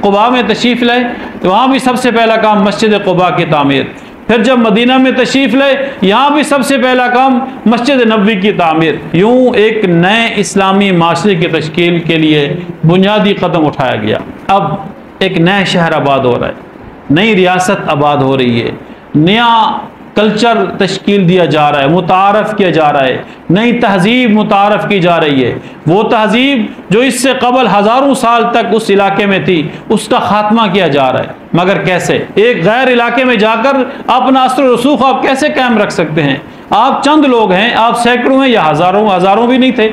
क़ुबा में तशरीफ़ लाए तो वहाँ भी सबसे पहला काम मस्जिद क़ुबा की तामीर। फिर जब मदीना में तशरीफ़ लाए यहाँ भी सबसे पहला काम मस्जिद नबवी की तामीर। यूँ एक नए इस्लामी माशरे की तश्कील के लिए बुनियादी कदम उठाया गया। अब एक नया शहर आबाद हो रहा है, नई रियासत आबाद हो रही है, नया कल्चर तश्कील दिया जा रहा है, मुतारफ़ किया जा रहा है, नई तहज़ीब मुतारफ़ की जा रही है। वो तहज़ीब जो इससे कबल हज़ारों साल तक उस इलाके में थी उसका ख़ात्मा किया जा रहा है। मगर कैसे? एक गैर इलाके में जाकर अपना असर रसूख आप कैसे कायम रख सकते हैं? आप चंद लोग हैं, आप सैकड़ों हैं या हज़ारों भी नहीं थे,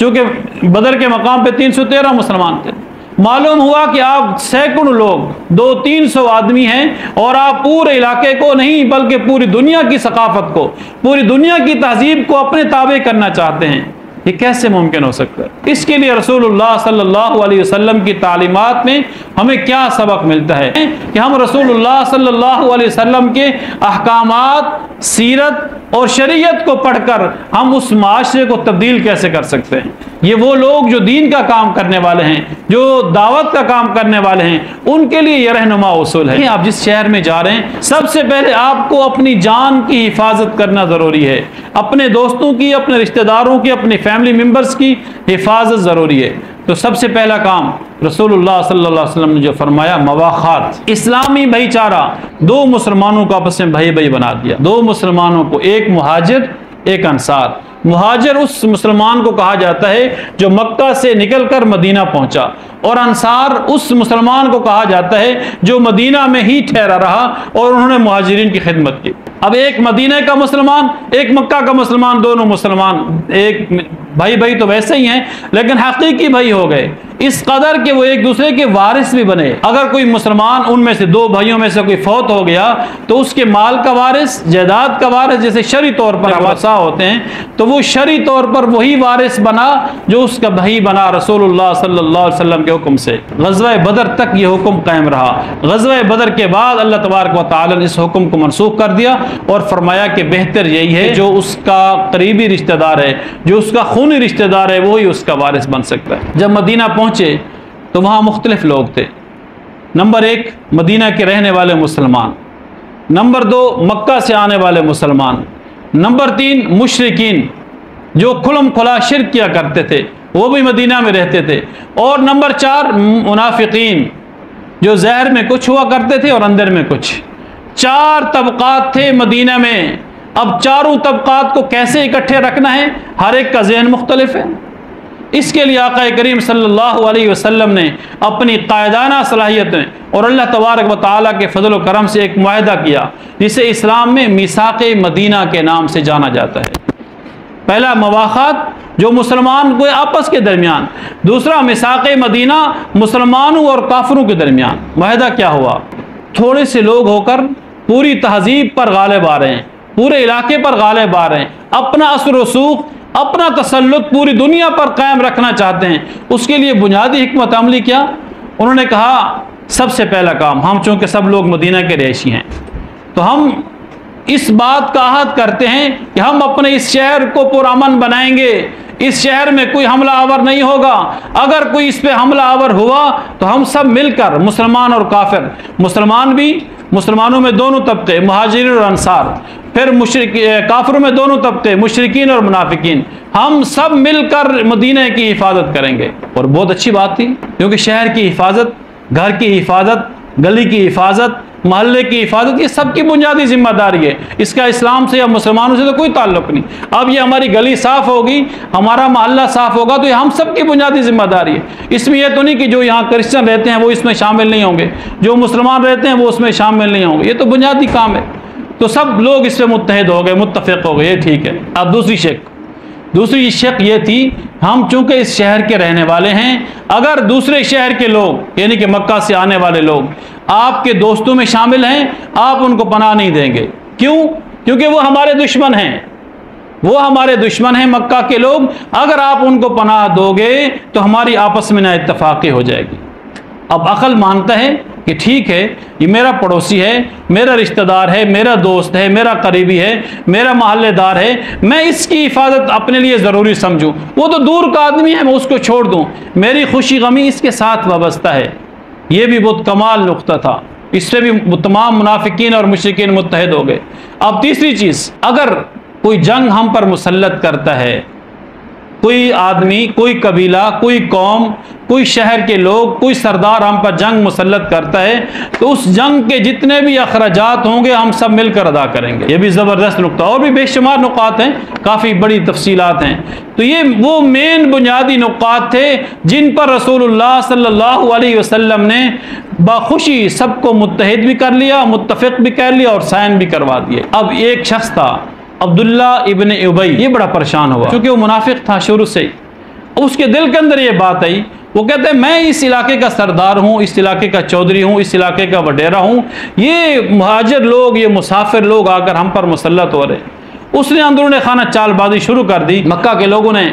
चूँकि बदर के मकाम पर 313 मुसलमान थे। मालूम हुआ कि आप सैकड़ों लोग 200-300 आदमी हैं और आप पूरे इलाके को नहीं बल्कि पूरी दुनिया की सकाफत को, पूरी दुनिया की तहजीब को अपने ताबे करना चाहते हैं। ये कैसे मुमकिन हो सकता है? इसके लिए रसूलुल्लाह सल्लल्लाहु अलैहि वसल्लम की तालीमात में हमें क्या सबक मिलता है कि हम रसूलुल्लाह सल्लल्लाहु अलैहि वसल्लम के अहकामात, सीरत और शरीयत को पढ़कर हम उस माशरे को तब्दील कैसे कर सकते हैं। ये वो लोग जो दीन का काम करने वाले हैं, जो दावत का काम करने वाले हैं, उनके लिए यह रहनुमा उसूल है। आप जिस शहर में जा रहे हैं सबसे पहले आपको अपनी जान की हिफाजत करना ज़रूरी है, अपने दोस्तों की, अपने रिश्तेदारों की, अपने फैमिली मेम्बर्स की हिफाजत ज़रूरी है। तो सबसे पहला काम रसूलुल्लाह सल्लल्लाहु अलैहि वसल्लम ने जो फरमाया, मवाखात, इस्लामी भाईचारा। दो मुसलमानों को आपस में भाई भाई बना दिया, दो मुसलमानों को, एक मुहाजिर एक अंसार। मुहाजिर उस मुसलमान को कहा जाता है जो मक्का से निकलकर मदीना पहुंचा, और अंसार उस मुसलमान को कहा जाता है जो मदीना में ही ठहरा रहा और उन्होंने मुहाजिरीन की खिदमत की। अब एक मदीना का मुसलमान, एक मक्का का मुसलमान, दोनों मुसलमान एक भाई भाई तो वैसे ही हैं, लेकिन हकीकी भाई हो गए इस कदर के वो एक दूसरे के वारिस भी बने। अगर कोई मुसलमान उनमें से दो भाइयों में से कोई फौत हो गया तो उसके माल का वारिस, जायदाद का वारिस, जैसे शरी तौर पर वसा होते हैं, तो वो शरी तौर पर वही वारिस बना जो उसका भाई बना रसूलुल्लाह सल्लल्लाहु अलैहि वसल्लम के हुक्म से। ग़ज़वा बदर तक ये हुक्म कायम रहा। ग़ज़वा बदर के बाद अल्लाह तबारक व तआला ने इस हुक्म को मनसूख कर दिया और फरमाया कि बेहतर यही है जो उसका करीबी रिश्तेदार है, जो उसका खूनी रिश्तेदार है, वही उसका वारिस बन सकता है। जब मदीना पहुंचे तो वहाँ मुख्तलिफ लोग थे। नंबर 1 मदीना के रहने वाले मुसलमान, नंबर 2 मक्का से आने वाले मुसलमान, नंबर 3 मुशरिकीन जो खुलम खुला शिर्क किया करते थे, वो भी मदीना में रहते थे, और नंबर 4 मुनाफिकीन जो ज़ाहिर में कुछ हुआ करते थे और अंदर में कुछ। 4 तबक़ात थे मदीना में। अब चारों तबक़ात को कैसे इकट्ठे रखना है, हर एक का ज़हन मुख्तलिफ है। इसके लिए आक़ा करीम सल्लल्लाहु अलैहि वसल्लम ने अपनी कायदाना सलाहियतें और अल्लाह तबारक व तआला के फजल व करम से एक मुआहदा किया जिसे इस्लाम में मिसाक़े मदीना के नाम से जाना जाता है। पहला मवाख़ात जो मुसलमान को आपस के दरमियान, दूसरा मिसाक़े मदीना मुसलमानों और काफिरों के दरमियान। मुआहदा क्या हुआ? थोड़े से लोग होकर पूरी तहज़ीब पर गालिब आ रहे हैं, पूरे इलाके पर गालिब आ रहे हैं, अपना असर रसूख, अपना तसल्लुत पूरी दुनिया पर कायम रखना चाहते हैं। उसके लिए बुनियादी हिकमत अमली क्या? उन्होंने कहा सबसे पहला काम, हम चूँकि सब लोग मदीना के रहायशी हैं तो हम इस बात का अहद करते हैं कि हम अपने इस शहर को पुरअमन बनाएंगे, इस शहर में कोई हमला आवर नहीं होगा। अगर कोई इस पे हमला आवर हुआ तो हम सब मिलकर, मुसलमान और काफिर, मुसलमान भी, मुसलमानों में दोनों तबके मुहाजिरीन और अंसार, फिर काफिरों में दोनों तबके मुशरिकीन और मुनाफिकीन, हम सब मिलकर मदीने की हिफाजत करेंगे। और बहुत अच्छी बात थी क्योंकि शहर की हिफाजत, घर की हिफाजत, गली की हिफाजत, महल्ले की हिफाजत, ये सबकी बुनियादी जिम्मेदारी है। इसका इस्लाम से या मुसलमानों से तो कोई ताल्लुक नहीं। अब ये हमारी गली साफ़ होगी, हमारा मोहल्ला साफ़ होगा तो ये हम सबकी बुनियादी जिम्मेदारी है। इसमें यह तो नहीं कि जो यहाँ क्रिश्चियन रहते हैं वो इसमें शामिल नहीं होंगे, जो मुसलमान रहते हैं वो उसमें शामिल नहीं होंगे, ये तो बुनियादी काम है। तो सब लोग इसमें मुत्तहिद हो गए, मुत्तफ़िक़ हो गए, ये ठीक है। अब दूसरी शक ये थी, हम चूँकि इस शहर के रहने वाले हैं, अगर दूसरे शहर के लोग यानी कि मक्का से आने वाले लोग आपके दोस्तों में शामिल हैं, आप उनको पनाह नहीं देंगे। क्यों? क्योंकि वो हमारे दुश्मन हैं, वो हमारे दुश्मन हैं मक्का के लोग। अगर आप उनको पनाह दोगे तो हमारी आपस में ना इत्तफाक़ी हो जाएगी। अब अक़ल मानता है कि ठीक है, ये मेरा पड़ोसी है, मेरा रिश्तेदार है, मेरा दोस्त है, मेरा करीबी है, मेरा महल्लेदार है, मैं इसकी हिफाजत अपने लिए ज़रूरी समझूं। वो तो दूर का आदमी है, मैं उसको छोड़ दूं, मेरी खुशी गमी इसके साथ वाबस्ता है। ये भी बहुत कमाल नुक्ता था, इससे भी तमाम मुनाफिकीन और मुशरिकीन मुत्तहिद हो गए। अब तीसरी चीज़, अगर कोई जंग हम पर मुसल्लत करता है, कोई आदमी, कोई कबीला, कोई कौम, कोई शहर के लोग, कोई सरदार हम पर जंग मुसल्लत करता है, तो उस जंग के जितने भी अखराजात होंगे हम सब मिलकर अदा करेंगे। ये भी ज़बरदस्त नुक्ता, और भी बेशुमार नुकात हैं, काफ़ी बड़ी तफसीलात हैं। तो ये वो मेन बुनियादी नुकात थे जिन पर रसूलुल्लाह सल्लल्लाहु अलैहि वसल्लम ने बाखुशी सबको मुत्तहिद भी कर लिया, मुत्तफ़िक़ भी कर लिया और साइन भी करवा दिए। अब एक शख्स था अब्दुल्ला इब्न उबई, ये बड़ा परेशान हुआ क्योंकि वो मुनाफिक था शुरू से। उसके दिल के अंदर ये बात आई, वो कहते हैं मैं इस इलाके का सरदार हूँ, इस इलाके का चौधरी हूँ, इस इलाके का वडेरा हूँ, ये मुहाजिर लोग, ये मुसाफिर लोग आकर हम पर मुसल्लत हो रहे। उसने अंदरूनी खाना चालबाजी शुरू कर दी। मक्का के लोगों ने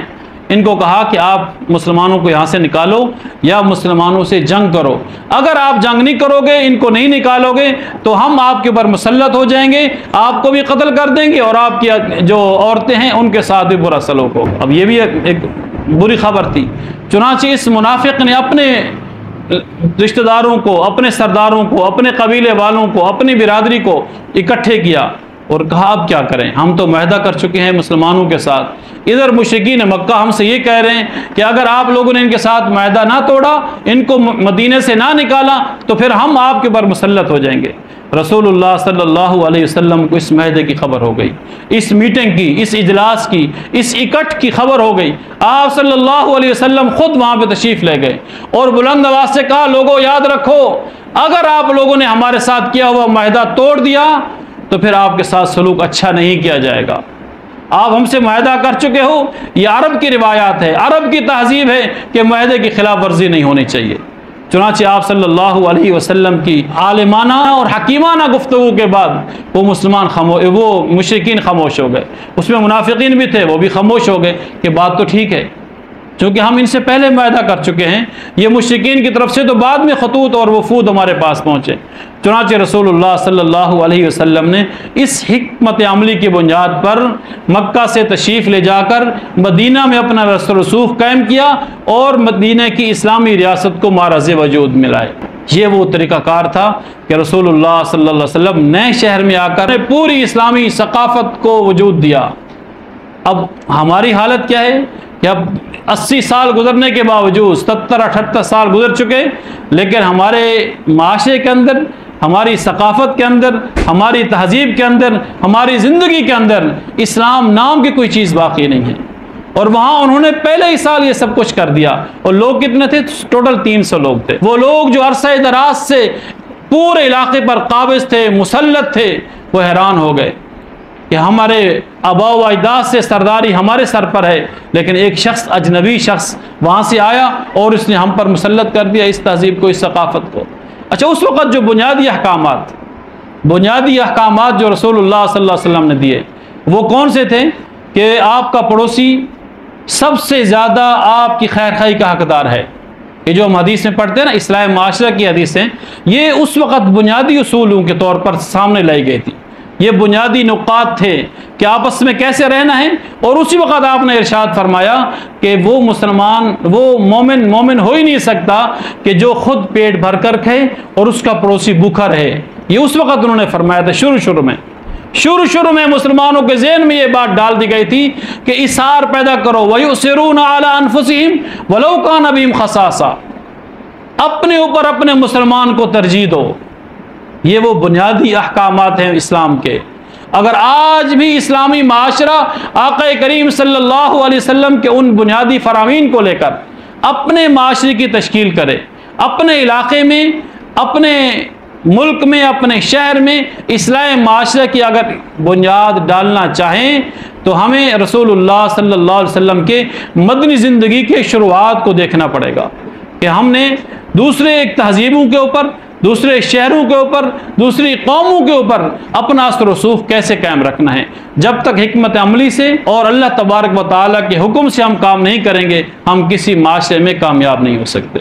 इनको कहा कि आप मुसलमानों को यहाँ से निकालो या मुसलमानों से जंग करो। अगर आप जंग नहीं करोगे, इनको नहीं निकालोगे, तो हम आपके ऊपर मुसल्लत हो जाएंगे, आपको भी कत्ल कर देंगे और आपकी जो औरतें हैं उनके साथ भी बुरा सलूक होगा। अब ये भी एक बुरी खबर थी। चुनांचे इस मुनाफिक ने अपने रिश्तेदारों को, अपने सरदारों को, अपने कबीले वालों को, अपनी बिरादरी को इकट्ठे किया और कहा अब क्या करें, हम तो मुआहदा कर चुके हैं मुसलमानों के साथ। इधर मुशरिकीन मक्का हमसे ये कह रहे हैं कि अगर आप लोगों ने इनके साथ मुआहदा ना तोड़ा, इनको मदीने से ना निकाला, तो फिर हम आपके ऊपर मुसल्लत हो जाएंगे। रसूलुल्लाह सल्लल्लाहु अलैहि वसल्लम को इस मुआहदे की खबर हो गई, इस मीटिंग की, इस इजलास की, इस इकट्ठ की खबर हो गई। आप सल्लल्लाहु अलैहि वसल्लम खुद वहाँ पे तशरीफ़ ले गए और बुलंद आवाज़ से कहा, लोगों याद रखो, अगर आप लोगों ने हमारे साथ किया हुआ मुआहदा तोड़ दिया तो फिर आपके साथ सलूक अच्छा नहीं किया जाएगा। आप हमसे मुआहदा कर चुके हो, ये अरब की रिवायात है, अरब की तहजीब है कि मुआहदे की खिलाफ वर्जी नहीं होनी चाहिए। चुनांचे आप सल्लल्लाहु अलैहि वसल्लम की आलिमाना और हकीमाना गुफ्तगू के बाद वो मुशरिकीन खामोश हो गए। उसमें मुनाफिकीन भी थे, वो भी खामोश हो गए कि बात तो ठीक है, क्योंकि हम इनसे पहले मुआहदा कर चुके हैं। ये मुशरिकीन की तरफ से तो बाद में खतूत और वफूद हमारे पास पहुँचे। चुनांचे रसूलुल्लाह सल्लल्लाहु अलैहि वसल्लम ने इस हिकमत अमली की बुनियाद पर मक्का से तशरीफ़ ले जाकर मदीना में अपना रसूख कायम किया और मदीना की इस्लामी रियासत को माराज़े वजूद मिलाए। ये वो तरीक़ाकार था कि रसूलुल्लाह सल्लल्लाहु अलैहि वसल्लम नए शहर में आकर पूरी इस्लामी सकाफ़त को वजूद दिया। अब हमारी हालत क्या है कि अब 80 साल गुजरने के बावजूद, 70-78 साल गुजर चुके, लेकिन हमारे माशरे के अंदर, हमारी सकाफ़त के अंदर, हमारी तहजीब के अंदर, हमारी ज़िंदगी के अंदर इस्लाम नाम की कोई चीज़ बाकी नहीं है। और वहाँ उन्होंने पहले ही साल ये सब कुछ कर दिया। और लोग कितने थे? टोटल 300 लोग थे। वो लोग जो अरसा दराज से पूरे इलाके पर काबिज थे, मुसल्लत थे, वो हैरान हो गए कि हमारे आबा व अजदाद से सरदारी हमारे सर पर है, लेकिन एक शख्स, अजनबी शख्स वहाँ से आया और उसने हम पर मुसल्लत कर दिया इस तहजीब को, इस सकाफ़त को। अच्छा, उस वक़्त जो बुनियादी अहकामात जो रसूलुल्लाह सल्लल्लाहु अलैहि वसल्लम ने दिए, वो कौन से थे? कि आपका पड़ोसी सबसे ज़्यादा आपकी खैर खाई का हकदार है। ये जो हम हदीस में पढ़ते हैं ना, इस्लाम माशरा की हदीसें, ये उस वक़्त बुनियादी उसूलों के तौर पर सामने लाई गई थी। ये बुनियादी नुकात थे कि आपस में कैसे रहना है। और उसी वक़्त आपने इरशाद फरमाया कि वो मुसलमान, वो मोमिन हो ही नहीं सकता कि जो खुद पेट भर कर खाए और उसका पड़ोसी भूखा रहे। ये उस वक़्त उन्होंने फरमाया था। शुरू में मुसलमानों के ज़हन में ये बात डाल दी गई थी कि इसार पैदा करो, वयुसिरूना अला अनफुसिहिम वलौ कान बिहिम खसासा, अपने ऊपर अपने मुसलमान को तरजीह दो। ये वो बुनियादी अहकामात हैं इस्लाम के। अगर आज भी इस्लामी माशरा आक़ा करीम सल्लल्लाहु अलैहि वसल्लम के उन बुनियादी फरामीन को लेकर अपने माशरे की तश्कील करे, अपने इलाके में, अपने मुल्क में, अपने शहर में इस्लामी माशरे की अगर बुनियाद डालना चाहें, तो हमें रसूलुल्लाह सल्लल्लाहु अलैहि वसल्लम के मदनी ज़िंदगी के शुरुआत को देखना पड़ेगा कि हमने दूसरे एक तहजीबों के ऊपर, दूसरे शहरों के ऊपर, दूसरी कौमों के ऊपर अपना असर रसूख कैसे कायम रखना है। जब तक हिकमत अमली से और अल्लाह तबारक व तआला के हुक्म से हम काम नहीं करेंगे, हम किसी माशरे में कामयाब नहीं हो सकते।